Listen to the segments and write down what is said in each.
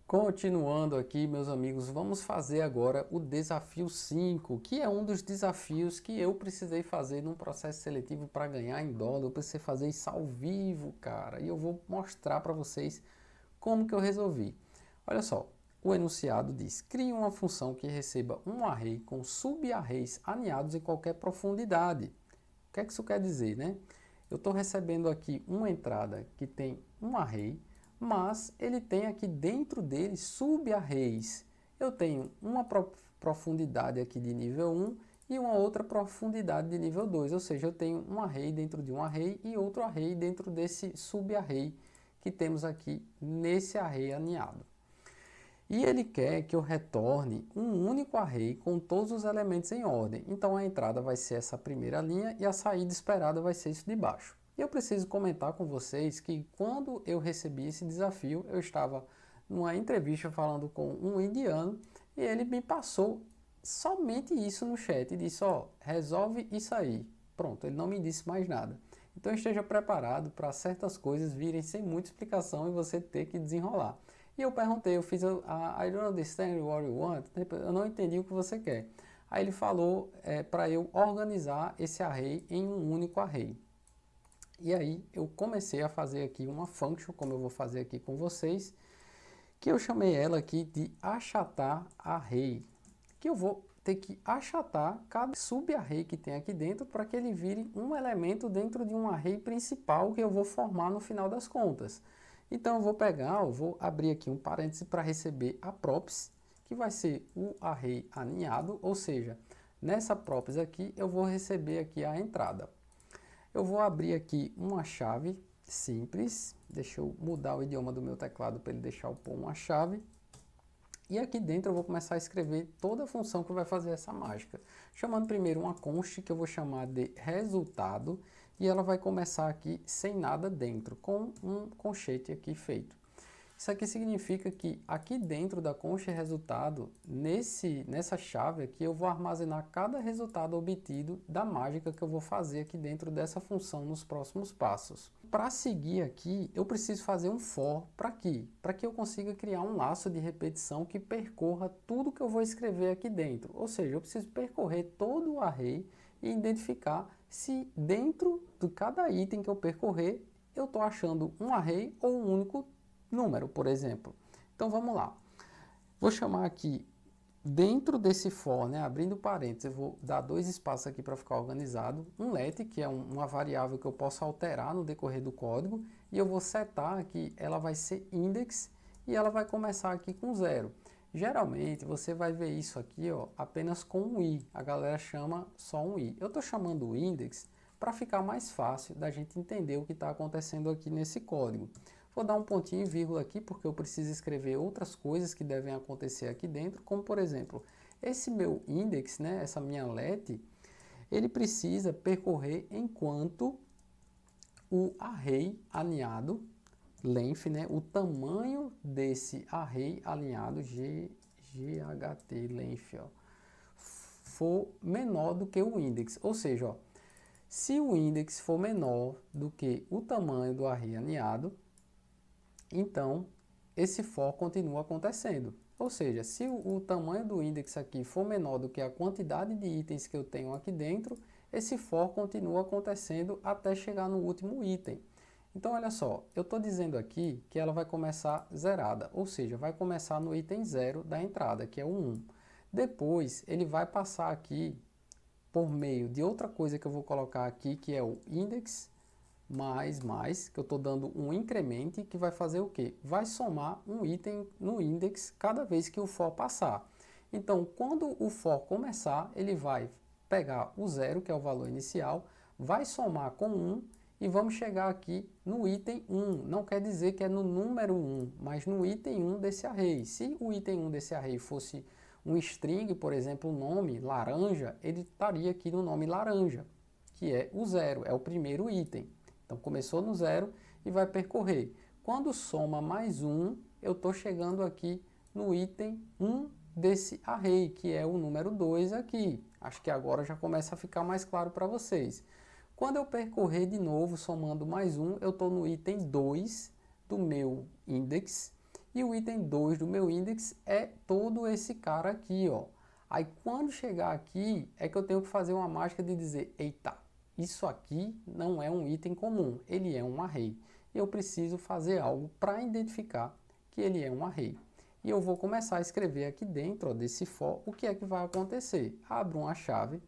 Continuando aqui, meus amigos, vamos fazer agora o desafio 5, que é um dos desafios que eu precisei fazer num processo seletivo para ganhar em dólar. Eu precisei fazer isso ao vivo, cara, e eu vou mostrar para vocês como que eu resolvi. Olha só, o enunciado diz: crie uma função que receba um array com sub-arrays aninhados em qualquer profundidade. O que é que isso quer dizer, né? Eu estou recebendo aqui uma entrada que tem um array, mas ele tem aqui dentro dele sub-arrays. Eu tenho uma profundidade aqui de nível 1 e uma outra profundidade de nível 2, ou seja, eu tenho um array dentro de um array e outro array dentro desse sub-array que temos aqui nesse array aninhado. E ele quer que eu retorne um único array com todos os elementos em ordem. Então a entrada vai ser essa primeira linha e a saída esperada vai ser isso de baixo. E eu preciso comentar com vocês que quando eu recebi esse desafio, eu estava numa entrevista falando com um indiano e ele me passou somente isso no chat e disse: ó, resolve isso aí. Pronto, ele não me disse mais nada. Então esteja preparado para certas coisas virem sem muita explicação e você ter que desenrolar. E eu perguntei, eu fiz I don't understand what you want, eu não entendi o que você quer. Aí ele falou para eu organizar esse array em um único array. E aí eu comecei a fazer aqui uma function, como eu vou fazer aqui com vocês, que eu chamei ela aqui de achatar array, que eu vou ter que achatar cada sub-array que tem aqui dentro para que ele vire um elemento dentro de um array principal que eu vou formar no final das contas. Então eu vou pegar, eu vou abrir aqui um parêntese para receber a props, que vai ser o array aninhado, ou seja, nessa props aqui eu vou receber aqui a entrada. Eu vou abrir aqui uma chave simples, deixa eu mudar o idioma do meu teclado para ele deixar eu pôr uma chave. E aqui dentro eu vou começar a escrever toda a função que vai fazer essa mágica. Chamando primeiro uma const que eu vou chamar de resultado e ela vai começar aqui sem nada dentro, com um conchete aqui feito. Isso aqui significa que aqui dentro da const resultado, nessa chave aqui, eu vou armazenar cada resultado obtido da mágica que eu vou fazer aqui dentro dessa função nos próximos passos. Para seguir aqui, eu preciso fazer um for para quê? Para que eu consiga criar um laço de repetição que percorra tudo que eu vou escrever aqui dentro. Ou seja, eu preciso percorrer todo o array e identificar se dentro de cada item que eu percorrer, eu estou achando um array ou um único número, por exemplo. Então vamos lá. Vou chamar aqui, dentro desse for, né, abrindo parênteses, eu vou dar dois espaços aqui para ficar organizado. Um let, que é uma variável que eu posso alterar no decorrer do código. E eu vou setar aqui, ela vai ser index e ela vai começar aqui com 0. Geralmente você vai ver isso aqui ó, apenas com um i. A galera chama só um i. Eu estou chamando o index para ficar mais fácil da gente entender o que está acontecendo aqui nesse código. Vou dar um pontinho e vírgula aqui porque eu preciso escrever outras coisas que devem acontecer aqui dentro, como por exemplo, esse meu index, né, essa minha let, ele precisa percorrer enquanto o array alinhado, length, né, o tamanho desse array alinhado, GHT length, ó, for menor do que o index. Ou seja, ó, se o index for menor do que o tamanho do array alinhado, então esse for continua acontecendo. Ou seja, se o tamanho do index aqui for menor do que a quantidade de itens que eu tenho aqui dentro, esse for continua acontecendo até chegar no último item. Então olha só, eu estou dizendo aqui que ela vai começar zerada, ou seja, vai começar no item 0 da entrada, que é o 1. Depois ele vai passar aqui por meio de outra coisa que eu vou colocar aqui, que é o index mais, que eu estou dando um incremento que vai fazer o quê? Vai somar um item no index cada vez que o for passar. Então, quando o for começar, ele vai pegar o 0, que é o valor inicial, vai somar com 1 e vamos chegar aqui no item 1. Não quer dizer que é no número 1, mas no item 1 desse array. Se o item 1 desse array fosse um string, por exemplo, o nome laranja, ele estaria aqui no nome laranja, que é o 0, é o primeiro item. Então começou no 0 e vai percorrer. Quando soma mais 1, eu estou chegando aqui no item 1 desse array, que é o número 2 aqui. Acho que agora já começa a ficar mais claro para vocês. Quando eu percorrer de novo, somando mais 1, eu estou no item 2 do meu index. E o item 2 do meu index é todo esse cara aqui, ó. Aí quando chegar aqui é que eu tenho que fazer uma mágica de dizer, eita, isso aqui não é um item comum, ele é um array. E eu preciso fazer algo para identificar que ele é um array. E eu vou começar a escrever aqui dentro, ó, desse for, o que é que vai acontecer. Abro uma chave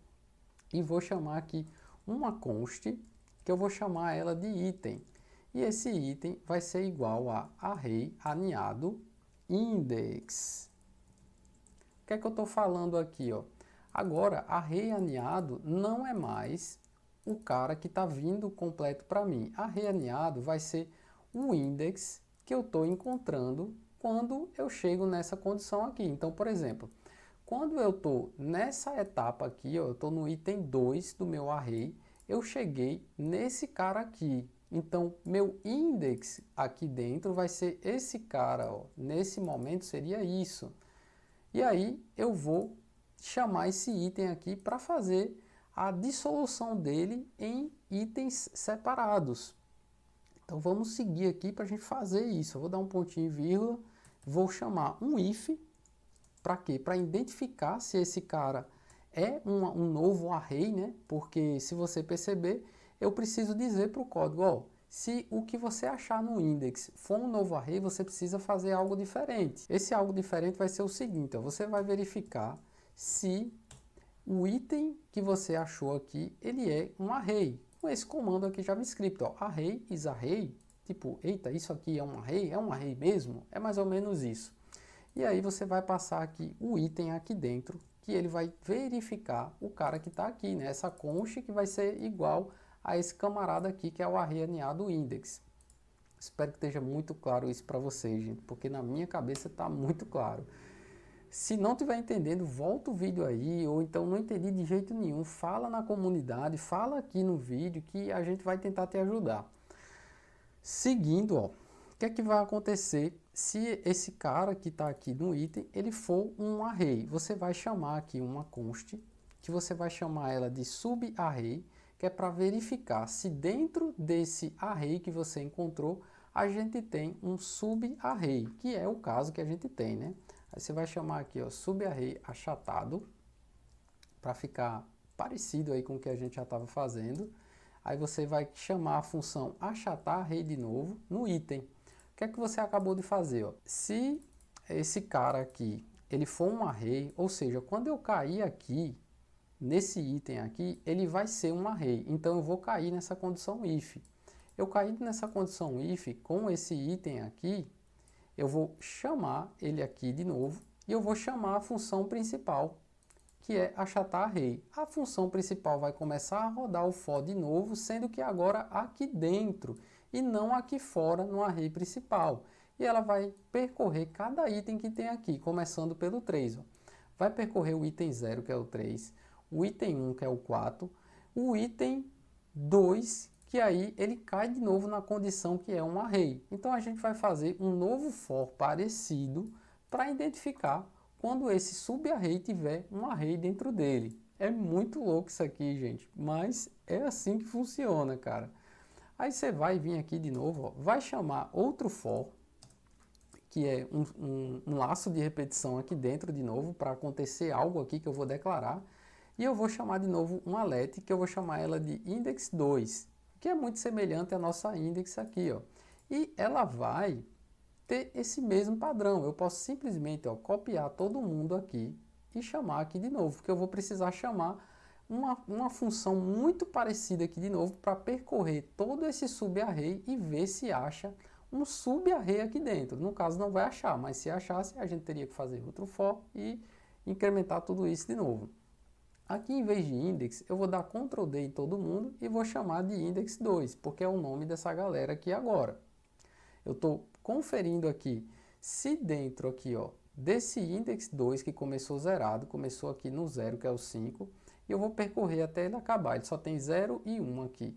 e vou chamar aqui uma const, que eu vou chamar ela de item. E esse item vai ser igual a array aninhado index. O que é que eu estou falando aqui, ó? Agora, array aninhado não é mais o cara que está vindo completo para mim. Array aninhado vai ser o index que eu estou encontrando quando eu chego nessa condição aqui. Então, por exemplo, quando eu estou nessa etapa aqui, ó, eu estou no item 2 do meu array, eu cheguei nesse cara aqui. Então, meu index aqui dentro vai ser esse cara, ó. Nesse momento seria isso. E aí eu vou chamar esse item aqui para fazer a dissolução dele em itens separados. Então vamos seguir aqui para a gente fazer isso. Eu vou dar um pontinho e vírgula, vou chamar um if, para quê? Para identificar se esse cara é um novo array, né? Porque se você perceber, eu preciso dizer para o código, ó, se o que você achar no index for um novo array, você precisa fazer algo diferente. Esse algo diferente vai ser o seguinte, ó, você vai verificar se o item que você achou aqui, ele é um array. Com esse comando aqui JavaScript, ó, array is array, tipo, eita, isso aqui é um array mesmo? É mais ou menos isso. E aí você vai passar aqui o item aqui dentro, que ele vai verificar o cara que está aqui, né? Essa const que vai ser igual a esse camarada aqui, que é o array aninhado index. Espero que esteja muito claro isso para vocês, gente, porque na minha cabeça está muito claro. Se não estiver entendendo, volta o vídeo aí, ou então não entendi de jeito nenhum, fala na comunidade, fala aqui no vídeo que a gente vai tentar te ajudar. Seguindo, ó, o que é que vai acontecer se esse cara que está aqui no item, ele for um array? Você vai chamar aqui uma const, que você vai chamar ela de subarray, que é para verificar se dentro desse array que você encontrou, a gente tem um subarray, que é o caso que a gente tem, né? Aí você vai chamar aqui, ó, subarray achatado, para ficar parecido aí com o que a gente já estava fazendo. Aí você vai chamar a função achatar array de novo no item. O que é que você acabou de fazer? Ó? Se esse cara aqui, ele for um array, ou seja, quando eu cair aqui, nesse item aqui, ele vai ser um array. Então eu vou cair nessa condição if. Eu caí nessa condição if com esse item aqui, eu vou chamar ele aqui de novo e eu vou chamar a função principal, que é achatar array. A função principal vai começar a rodar o for de novo, sendo que agora aqui dentro e não aqui fora no array principal. E ela vai percorrer cada item que tem aqui, começando pelo 3. Ó. Vai percorrer o item 0, que é o 3, o item 1, que é o 4, o item 2, que aí ele cai de novo na condição que é um array. Então a gente vai fazer um novo for parecido para identificar quando esse subarray tiver um array dentro dele. É muito louco isso aqui, gente, mas é assim que funciona, cara. Aí você vai vir aqui de novo, ó, vai chamar outro for, que é um laço de repetição aqui dentro de novo, para acontecer algo aqui que eu vou declarar. E eu vou chamar de novo uma let, que eu vou chamar ela de index2, que é muito semelhante à nossa index aqui, ó. E ela vai ter esse mesmo padrão. Eu posso simplesmente, ó, copiar todo mundo aqui e chamar aqui de novo, porque eu vou precisar chamar uma função muito parecida aqui de novo para percorrer todo esse subarray e ver se acha um subarray aqui dentro. No caso não vai achar, mas se achasse a gente teria que fazer outro for e incrementar tudo isso de novo. Aqui em vez de index, eu vou dar Ctrl D em todo mundo e vou chamar de index2, porque é o nome dessa galera aqui agora. Eu estou conferindo aqui se dentro aqui, ó, desse index2 que começou zerado, começou aqui no 0, que é o 5, e eu vou percorrer até ele acabar. Ele só tem 0 e 1 aqui.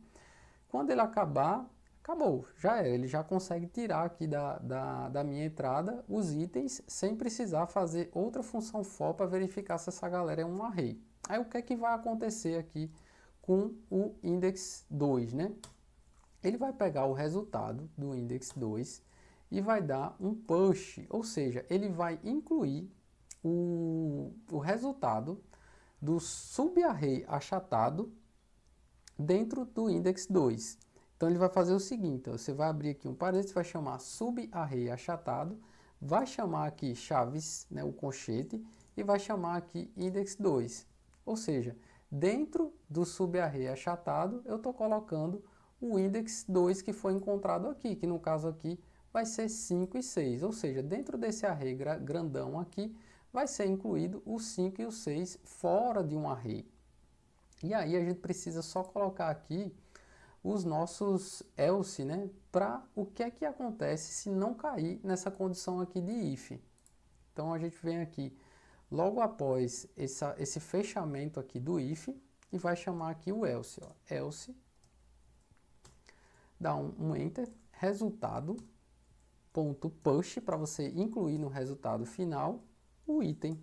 Quando ele acabar, acabou, já era. Ele já consegue tirar aqui da minha entrada os itens sem precisar fazer outra função for para verificar se essa galera é um array. Aí o que é que vai acontecer aqui com o index 2, né? Ele vai pegar o resultado do index 2 e vai dar um push, ou seja, ele vai incluir o resultado do subarray achatado dentro do index 2. Então ele vai fazer o seguinte, ó, você vai abrir aqui um parênteses, vai chamar subarray achatado, vai chamar aqui chaves, né, o conchete, e vai chamar aqui index 2. Ou seja, dentro do subarray achatado, eu estou colocando o index 2 que foi encontrado aqui, que no caso aqui vai ser 5 e 6. Ou seja, dentro desse array grandão aqui, vai ser incluído o 5 e o 6 fora de um array. E aí a gente precisa só colocar aqui os nossos else, né? Para o que é que acontece se não cair nessa condição aqui de if. Então a gente vem aqui logo após esse fechamento aqui do if e vai chamar aqui o else. Ó. Else, dá um enter, resultado, ponto push, para você incluir no resultado final o item.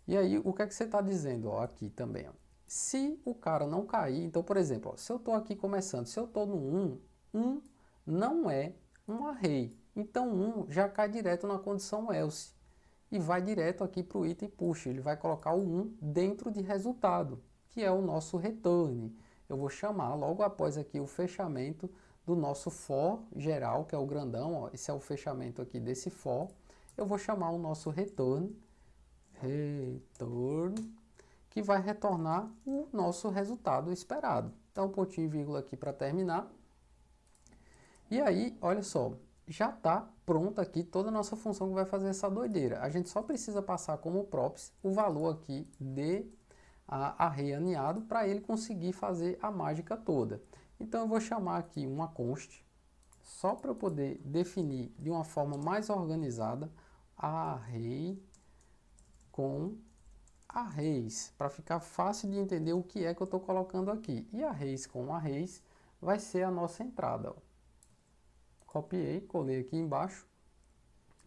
E aí, o que é que você está dizendo ó, aqui também? Ó. Se o cara não cair, então, por exemplo, ó, se eu estou aqui começando, se eu estou no 1, 1 não é um array. Então, 1 já cai direto na condição else. E vai direto aqui para o item push. Ele vai colocar o 1 dentro de resultado, que é o nosso return. Eu vou chamar logo após aqui o fechamento do nosso for geral, que é o grandão. Ó, esse é o fechamento aqui desse for. Eu vou chamar o nosso return, que vai retornar o nosso resultado esperado. Então, pontinho e vírgula aqui para terminar. E aí, olha só, já está pronta aqui toda a nossa função que vai fazer essa doideira. A gente só precisa passar como props o valor aqui de array aninhado para ele conseguir fazer a mágica toda. Então, eu vou chamar aqui uma const, só para eu poder definir de uma forma mais organizada array com arrays, para ficar fácil de entender o que é que eu estou colocando aqui. E arrays com arrays vai ser a nossa entrada. Ó. Copiei, colei aqui embaixo,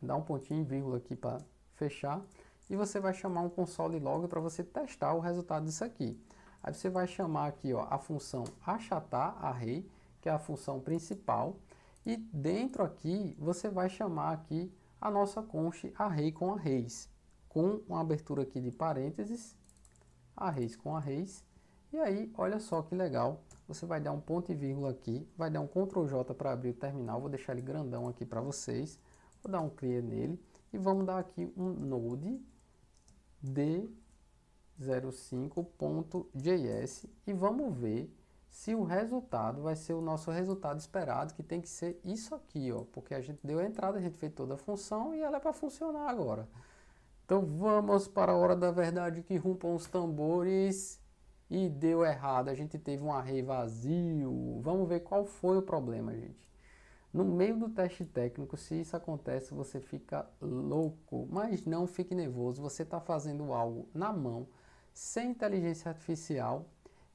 dá um pontinho e vírgula aqui para fechar, e você vai chamar um console log para você testar o resultado disso aqui. Aí você vai chamar aqui ó, a função achatar array, que é a função principal, e dentro aqui você vai chamar aqui a nossa const array com arrays, com uma abertura aqui de parênteses, arrays com arrays, e aí olha só que legal, você vai dar um ponto e vírgula aqui, vai dar um Ctrl J para abrir o terminal, vou deixar ele grandão aqui para vocês, vou dar um clear nele, e vamos dar aqui um node d05.js, e vamos ver se o resultado vai ser o nosso resultado esperado, que tem que ser isso aqui, ó, porque a gente deu a entrada, a gente fez toda a função, e ela é para funcionar agora. Então vamos para a hora da verdade que rompam os tambores e deu errado. A gente teve um array vazio. Vamos ver qual foi o problema, gente. No meio do teste técnico, se isso acontece, você fica louco. Mas não fique nervoso, você está fazendo algo na mão, sem inteligência artificial.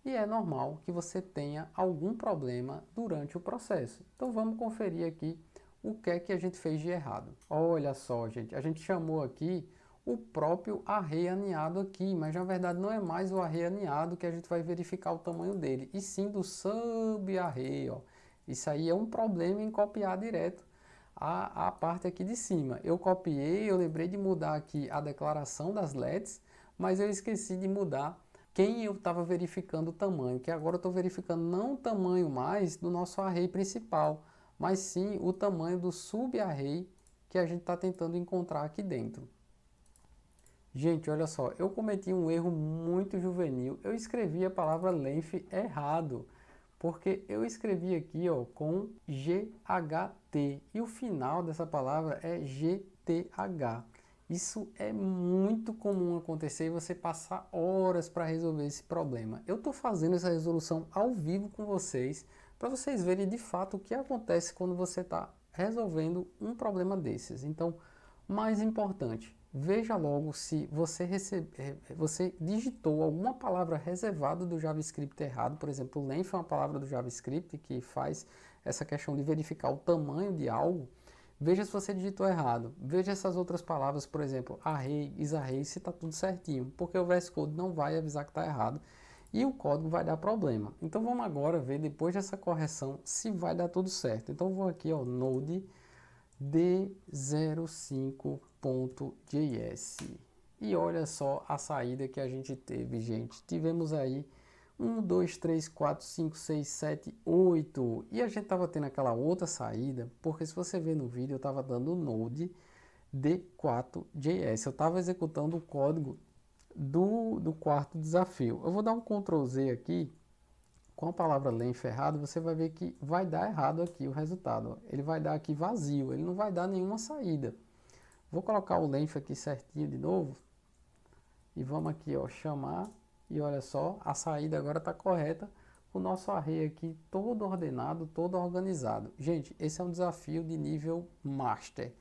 E é normal que você tenha algum problema durante o processo. Então vamos conferir aqui o que é que a gente fez de errado. Olha só, gente, a gente chamou aqui o próprio array aninhado aqui, mas na verdade não é mais o array aninhado que a gente vai verificar o tamanho dele, e sim do subarray, ó. Isso aí é um problema em copiar direto a parte aqui de cima. Eu copiei, eu lembrei de mudar aqui a declaração das LEDs, mas eu esqueci de mudar quem eu estava verificando o tamanho, que agora eu estou verificando não o tamanho mais do nosso array principal, mas sim o tamanho do subarray que a gente está tentando encontrar aqui dentro. Gente, olha só, eu cometi um erro muito juvenil. Eu escrevi a palavra length errado, porque eu escrevi aqui ó, com GHT e o final dessa palavra é GTH. Isso é muito comum acontecer e você passar horas para resolver esse problema. Eu estou fazendo essa resolução ao vivo com vocês, para vocês verem de fato o que acontece quando você está resolvendo um problema desses. Então, mais importante, veja logo se você digitou alguma palavra reservada do JavaScript errado. Por exemplo, length é uma palavra do JavaScript que faz essa questão de verificar o tamanho de algo. Veja se você digitou errado. Veja essas outras palavras, por exemplo, array, isarray, se está tudo certinho, porque o VS Code não vai avisar que está errado. e o código vai dar problema. Então vamos agora ver, depois dessa correção, se vai dar tudo certo. Então eu vou aqui, ó, node d05.js. E olha só a saída que a gente teve, gente. Tivemos aí 1, 2, 3, 4, 5, 6, 7, 8. E a gente estava tendo aquela outra saída, porque se você ver no vídeo, eu estava dando o Node D4.js. Eu estava executando o código do quarto desafio. Eu vou dar um Ctrl Z aqui. Com a palavra length errado, você vai ver que vai dar errado aqui o resultado. Ele vai dar aqui vazio, ele não vai dar nenhuma saída. Vou colocar o length aqui certinho de novo. E vamos aqui, ó, chamar. E olha só, a saída agora está correta. O nosso array aqui todo ordenado, todo organizado. Gente, esse é um desafio de nível Master.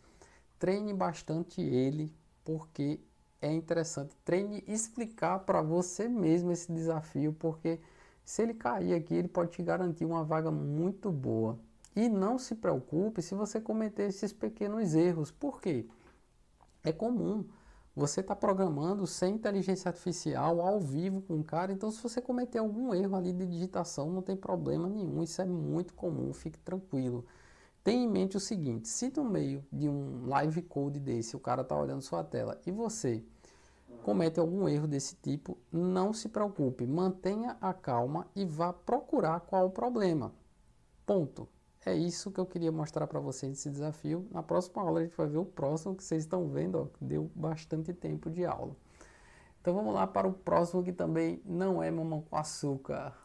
Treine bastante ele, porque é interessante. Treine explicar para você mesmo esse desafio, porque se ele cair aqui, ele pode te garantir uma vaga muito boa. E não se preocupe se você cometer esses pequenos erros. Por quê? É comum. Você está programando sem inteligência artificial, ao vivo com o cara. Então, se você cometer algum erro ali de digitação, não tem problema nenhum. Isso é muito comum, fique tranquilo. Tenha em mente o seguinte, se no meio de um live code desse, o cara está olhando sua tela e você comete algum erro desse tipo, não se preocupe, mantenha a calma e vá procurar qual o problema. Ponto. É isso que eu queria mostrar para vocês nesse desafio. Na próxima aula a gente vai ver o próximo, que vocês estão vendo, ó, deu bastante tempo de aula. Então vamos lá para o próximo, que também não é mamão com açúcar.